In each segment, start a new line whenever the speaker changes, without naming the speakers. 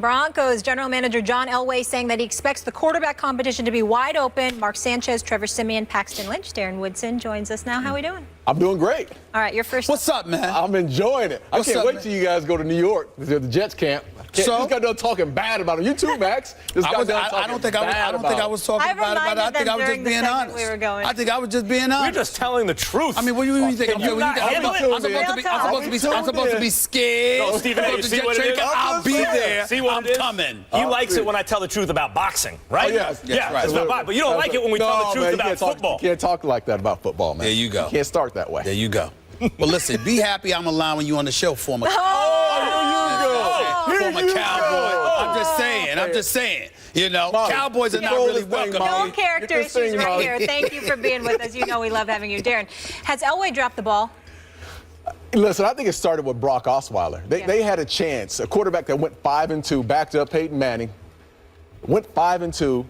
Broncos general manager John Elway saying that he expects the quarterback competition to be wide open. Mark Sanchez, Trevor Siemian, Paxton Lynch. Darren Woodson joins us now. How are we doing?
I'm doing great.
All right, your first.
What's up, man?
I'm enjoying it. I can't wait till you guys go to New York to the Jets camp. Just got done talking bad about him. You too, Max.
I don't think I was talking bad about it. I think I was just being honest. I think I was just being honest.
You're just telling the truth.
I mean, what do you think? I'm supposed to be scared.
No, Stephen A, you see what it is?
I'll be there.
See what
I'm coming.
He likes it when I tell the truth about boxing, right?
Oh, yes.
Yeah,
right.
it's not bad. But you don't like it when we tell the truth about football.
You can't talk like that about football, man.
There you go.
You can't start that way.
There you go. Well, listen, be happy I'm allowing you on the show, former
Former Cowboy.
I'm just saying. You know, Molly, Cowboys are not really welcome.
No character issues right here. Thank you for being with us. You know we love having you. Darren, has Elway dropped the ball?
Listen, I think it started with Brock Osweiler. They had a chance. A quarterback that went 5-2, backed up Peyton Manning, went 5-2.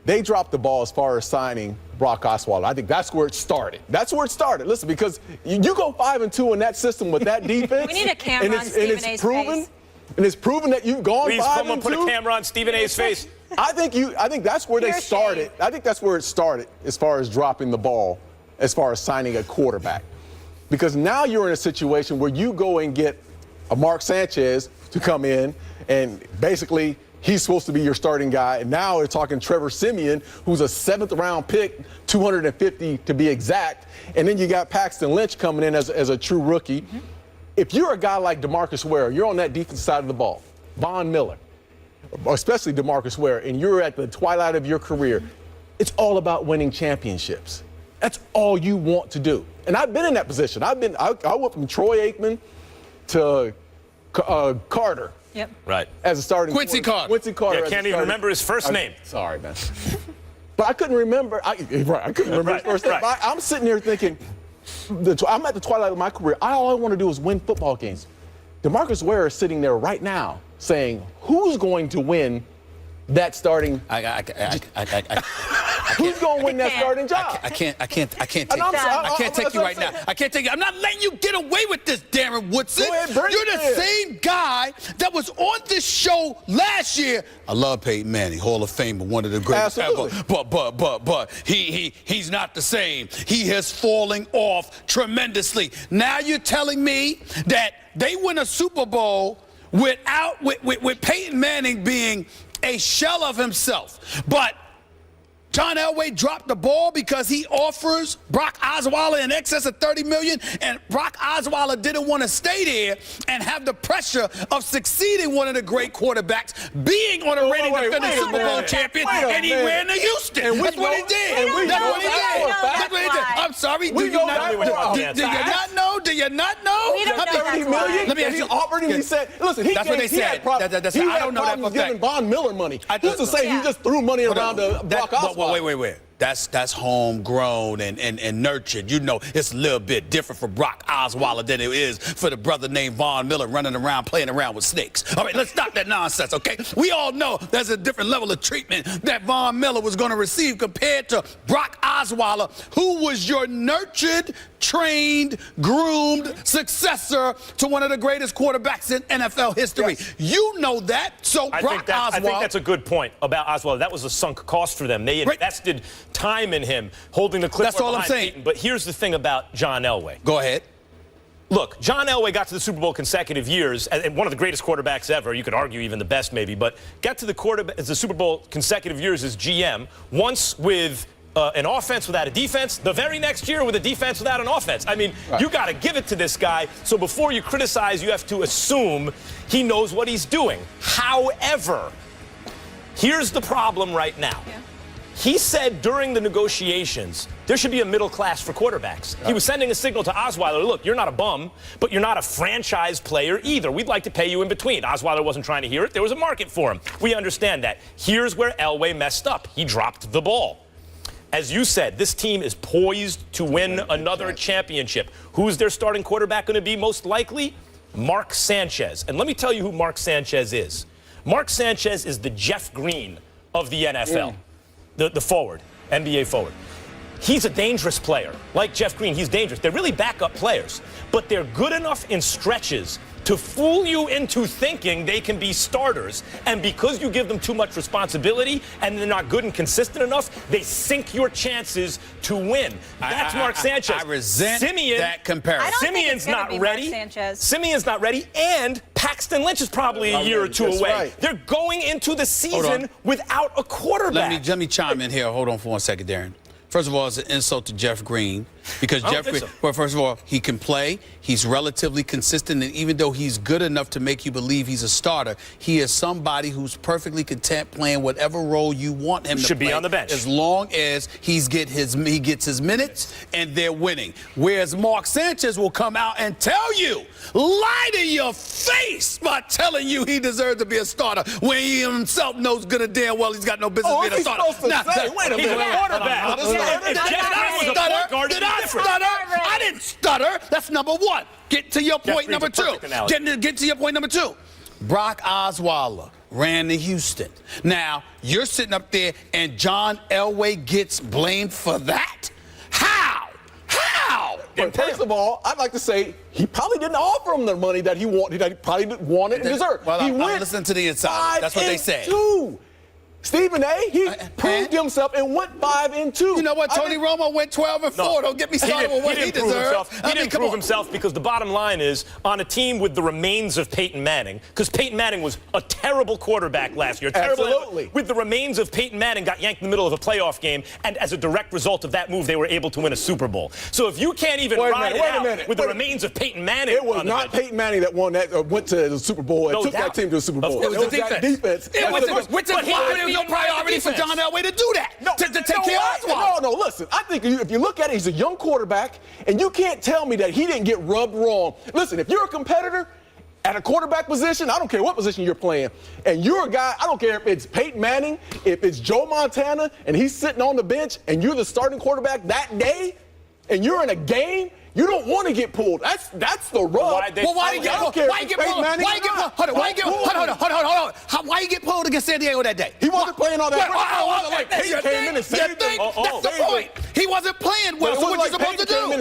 They dropped the ball as far as signing Brock Osweiler. I think that's where it started. That's where it started. Listen, because you go 5-2 in that system with that defense.
We need a camera on Stephen A's face.
And it's proven that you've gone 5-2.
Please, someone put a camera on Stephen A's face.
I think that's where they started. I think that's where it started as far as dropping the ball, as far as signing a quarterback. Because now you're in a situation where you go and get a Mark Sanchez to come in, and basically he's supposed to be your starting guy. And now we're talking Trevor Siemian, who's a 7th-round pick, 250 to be exact. And then you got Paxton Lynch coming in as a true rookie. Mm-hmm. If you're a guy like DeMarcus Ware, you're on that defensive side of the ball, Von Miller, especially DeMarcus Ware, and you're at the twilight of your career, it's all about winning championships. That's all you want to do. And I've been in that position. I went from Troy Aikman to Carter.
Yep.
Right.
As a starting
Quincy Carter.
Quincy Carter. Yeah, can't even remember his first name.
Sorry, man. But I couldn't remember. I couldn't remember his first name.
Right.
I'm sitting here thinking, I'm at the twilight of my career. All I want to do is win football games. DeMarcus Ware is sitting there right now saying, who's going to win that starting? Who's going to win that starting job?
I can't take you right now. I can't take you. I'm not letting you get away with this, Darren Woodson. You're the same guy that was on this show last year. I love Peyton Manning, Hall of Famer, one of the greatest ever. But he's not the same. He has fallen off tremendously. Now you're telling me that they win a Super Bowl with Peyton Manning being a shell of himself. But John Elway dropped the ball because he offers Brock Osweiler in excess of $30 million, and Brock Osweiler didn't want to stay there and have the pressure of succeeding one of the great quarterbacks, being on a reigning defending Super Bowl champion, and he ran to Houston. That's what he did. That's what he did. I'm sorry. Do you not know? Do you not know?
We don't know
$30 million?
Let me ask you.
Offered him. He said, "Listen,
that's what they said. I don't know that for a fact.
Giving Von Miller money. Who's to say he just threw money around to Brock Osweiler?"
Wait. That's homegrown and nurtured. You know, it's a little bit different for Brock Osweiler than it is for the brother named Von Miller running around playing around with snakes. All right, let's stop that nonsense, okay? We all know there's a different level of treatment that Von Miller was going to receive compared to Brock Osweiler, who was your nurtured, trained, groomed successor to one of the greatest quarterbacks in NFL history. Yes. You know that. So
I think that's a good point about Osweiler. That was a sunk cost for them. They invested time in him, holding the clipboard.
That's all I'm saying.
Peyton. But here's the thing about John Elway.
Go ahead.
Look, John Elway got to the Super Bowl consecutive years, and one of the greatest quarterbacks ever. You could argue even the best, maybe, but got to the Super Bowl consecutive years as GM. Once with an offense without a defense, the very next year with a defense without an offense. I mean, you got to give it to this guy. So before you criticize, you have to assume he knows what he's doing. However, here's the problem right now. Yeah. He said during the negotiations, there should be a middle class for quarterbacks. He was sending a signal to Osweiler, look, you're not a bum, but you're not a franchise player either. We'd like to pay you in between. Osweiler wasn't trying to hear it. There was a market for him. We understand that. Here's where Elway messed up. He dropped the ball. As you said, this team is poised to win another championship. Who's their starting quarterback going to be most likely? Mark Sanchez. And let me tell you who Mark Sanchez is. Mark Sanchez is the Jeff Green of the NFL. The forward, NBA forward. He's a dangerous player. Like Jeff Green, he's dangerous. They're really backup players, but they're good enough in stretches to fool you into thinking they can be starters. And because you give them too much responsibility and they're not good and consistent enough, they sink your chances to win. That's Mark Sanchez.
I resent that comparison.
Simeon's not ready. Simeon's not ready, and Paxton Lynch is probably a year or two away.
Right.
They're going into the season without a quarterback.
Let me chime in here. Hold on for 1 second, Darren. First of all, it's an insult to Jeff Green because Jeff Green, well, first of all, he can play. He's relatively consistent, and even though he's good enough to make you believe he's a starter, he is somebody who's perfectly content playing whatever role you want him to play.
Should be on the bench.
As long as he gets his minutes and they're winning. Whereas Mark Sanchez will come out and tell you, lie to your face by telling you he deserves to be a starter when he himself knows good and damn well he's got no business being a starter.
Wait a minute.
He's a quarterback. If Jeff Green was a point guard,
did I stutter? I didn't stutter. That's number one. Get to your point number two. Get to your point number two. Brock Osweiler ran to Houston. Now, you're sitting up there and John Elway gets blamed for that? How?
But first of all, I'd like to say he probably didn't offer him the money that he wanted, that he probably wanted and deserved.
Well,
he
went listen to the inside. That's what they say.
5-2. Stephen A., he proved himself and went 5-2.
You know what? Tony Romo went 12-4. Don't get me started with what he deserved.
He didn't prove himself because the bottom line is on a team with the remains of Peyton Manning, because Peyton Manning was a terrible quarterback last year.
Absolutely.
With the remains of Peyton Manning got yanked in the middle of a playoff game, and as a direct result of that move, they were able to win a Super Bowl. So if you can't even ride it out with the remains of Peyton Manning,
it was not Peyton Manning that won that, went to the Super Bowl and took that team to the Super Bowl.
It was the defense. It was no priority for John Elway to do that, to take care of Osweiler.
No, listen. I think if you look at it, he's a young quarterback, and you can't tell me that he didn't get rubbed wrong. Listen, if you're a competitor at a quarterback position, I don't care what position you're playing, and you're a guy, I don't care if it's Peyton Manning, if it's Joe Montana, and he's sitting on the bench, and you're the starting quarterback that day, and you're in a game, you don't want to get pulled. That's the rub.
Why you get pulled? Why you get pulled against San Diego that day?
He wasn't playing all that. He came in and saved them.
That's the point. He wasn't playing well. So what you supposed to do?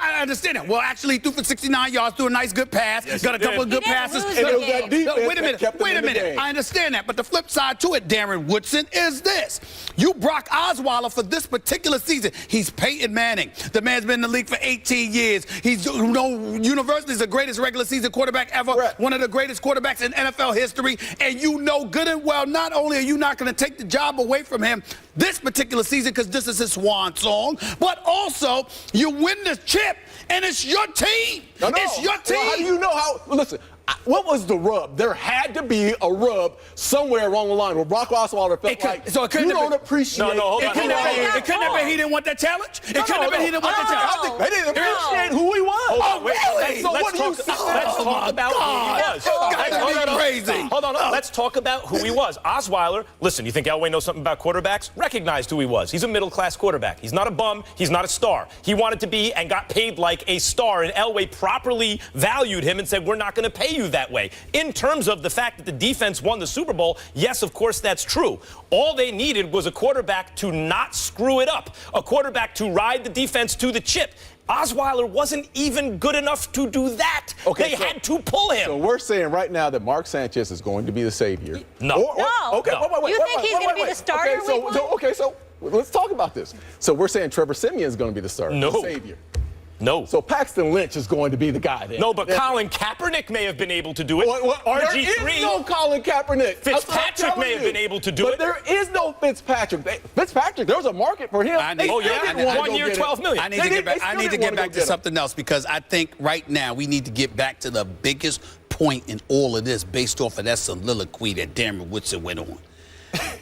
I understand that. Well, actually, he threw for 69 yards, threw a nice good pass, got a couple of good passes.
And it was that defense.
Wait a minute. I understand that, but the flip side to it, Darren Woodson, is this: you Brock Osweiler for this particular season. He's Peyton Manning. The man's been in the league for 18 years. He's university's the greatest regular season quarterback ever, one of the greatest quarterbacks in NFL history, and you know good and well not only are you not going to take the job away from him this particular season because this is his swan song, but also you win the chip and it's your team. It's your team.
Well, how do you know how? Listen. What was the rub? There had to be a rub somewhere along the line where Brock Osweiler felt like you don't appreciate.
It couldn't have been he didn't want that challenge. It couldn't have been he didn't want that challenge.
I think they didn't appreciate who he was.
Oh, really?
So what do you say?
Let's talk about who he was.
Crazy.
Hold on. Let's talk about who he was. Osweiler, listen, you think Elway knows something about quarterbacks? Recognized who he was. He's a middle-class quarterback. He's not a bum. He's not a star. He wanted to be and got paid like a star, and Elway properly valued him and said, we're not going to pay you that way. In terms of the fact that the defense won the Super Bowl, yes, of course, that's true. All they needed was a quarterback to not screw it up, a quarterback to ride the defense to the chip. Osweiler wasn't even good enough to do that. They had to pull him.
So we're saying right now that Mark Sanchez is going to be the savior.
No. You think he's going to be the starter?
So let's talk about this. So we're saying Trevor Simeon is going to be the starter, the savior.
No.
So Paxton Lynch is going to be the guy then.
No, but Colin Kaepernick may have been able to do it. RG3.
There is no Colin Kaepernick.
Fitzpatrick may have been able to do it.
But there is no Fitzpatrick. Fitzpatrick, there was a market for him.
1 year, $12 million.
I need to get back to something else because I think right now we need to get back to the biggest point in all of this based off of that soliloquy that Darren Woodson went on.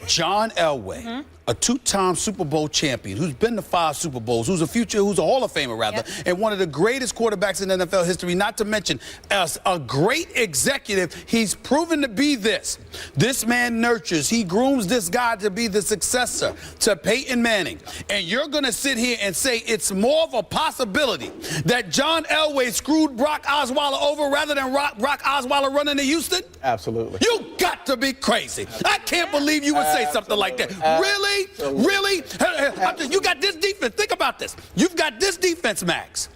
John Elway, a two-time Super Bowl champion, who's been to 5 Super Bowls, who's a Hall of Famer, rather, and one of the greatest quarterbacks in NFL history, not to mention as a great executive, he's proven to be this. This man nurtures, he grooms this guy to be the successor to Peyton Manning. And you're going to sit here and say it's more of a possibility that John Elway screwed Brock Osweiler over rather than Brock Osweiler running to Houston?
Absolutely.
You got to be crazy. I can't believe you would say something like that. Really? Really? You got this defense. Think about this. You've got this defense, Max.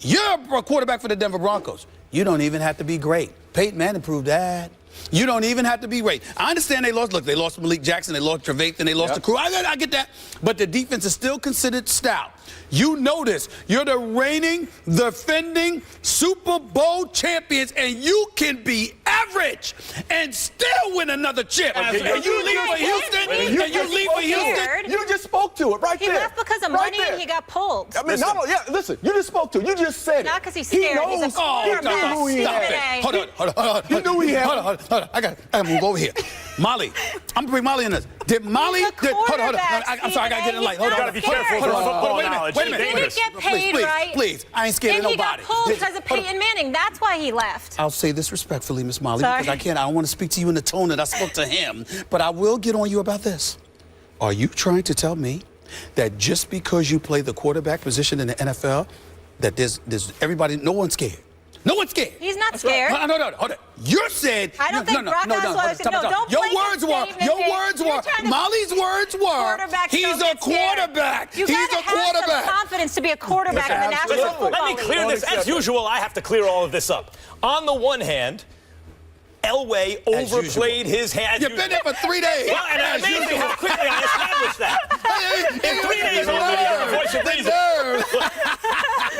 You're a quarterback for the Denver Broncos. You don't even have to be great. Peyton Manning proved that. You don't even have to be great. I understand they lost. Look, they lost Malik Jackson, they lost Trevathan, they lost the crew. I get that. But the defense is still considered stout. You notice you're the reigning, defending Super Bowl champions, and you can be average and still win another chip. And you leave for Houston, and you leave for Houston.
You just spoke to it right there.
He left because of money and he got pulled.
I mean, listen, you just spoke to it. You just said it.
Not because he's scared.
He knows.
He knew
who he had.
Hold on.
He knew he had.
Hold on. I gotta move over here. Molly, I'm gonna bring Molly in this. Did Molly? Hold on. I'm sorry, I gotta get in light. Hold on.
You gotta be careful.
Wait a minute.
He didn't get paid, right?
Please. I ain't scared of nobody.
And he got pulled because of Peyton Manning. That's why he left.
I'll say this respectfully, Miss Molly,
Sorry.
because I don't want to speak to you in the tone that I spoke to him. But I will get on you about this. Are you trying to tell me that just because you play the quarterback position in the NFL, that there's everybody, no one's scared? No one's scared.
He's not scared.
No, hold on. You said.
I don't think Brock Osweiler said no. Don't
Your
play
words were. Molly's words were. He's a quarterback.
You gotta have some confidence to be a quarterback in the National Football
Let me clear this. As usual, I have to clear all of this up. On the one hand, Elway overplayed his hand.
You've been there for 3 days.
Well, and amazing how quickly I established that. In 3 days, I'm voice of reason.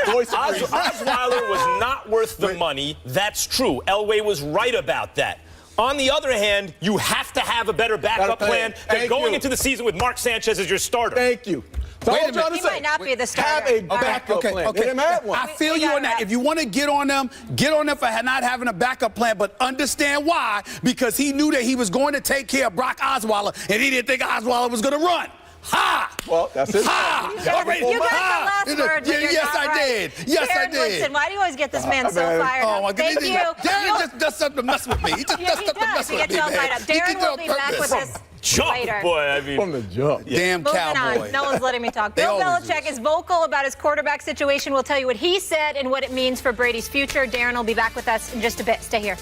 Osweiler was not worth the money. That's true. Elway was right about that. On the other hand, you have to have a better backup plan than going into the season with Mark Sanchez as your starter.
Thank you.
He might not be the starter.
Have a backup plan.
Okay.
I
feel you on that. If you want to get on them for not having a backup plan, but understand why. Because he knew that he was going to take care of Brock Osweiler, and he didn't think Osweiler was going to run. Ha!
Well, that's it.
Ha!
You got the last word.
Yes, I did. Yes, I did.
Woodson, why do you always get this man so fired up?
Oh, my goodness.
Thank you.
Darren just does something to mess with me. He just does something to mess with me, man.
Darren will be back with us later.
Boy, I mean.
From the jump.
Damn Cowboy.
On. No one's letting me talk. Bill Belichick is vocal about his quarterback situation. We'll tell you what he said and what it means for Brady's future. Darren will be back with us in just a bit. Stay here.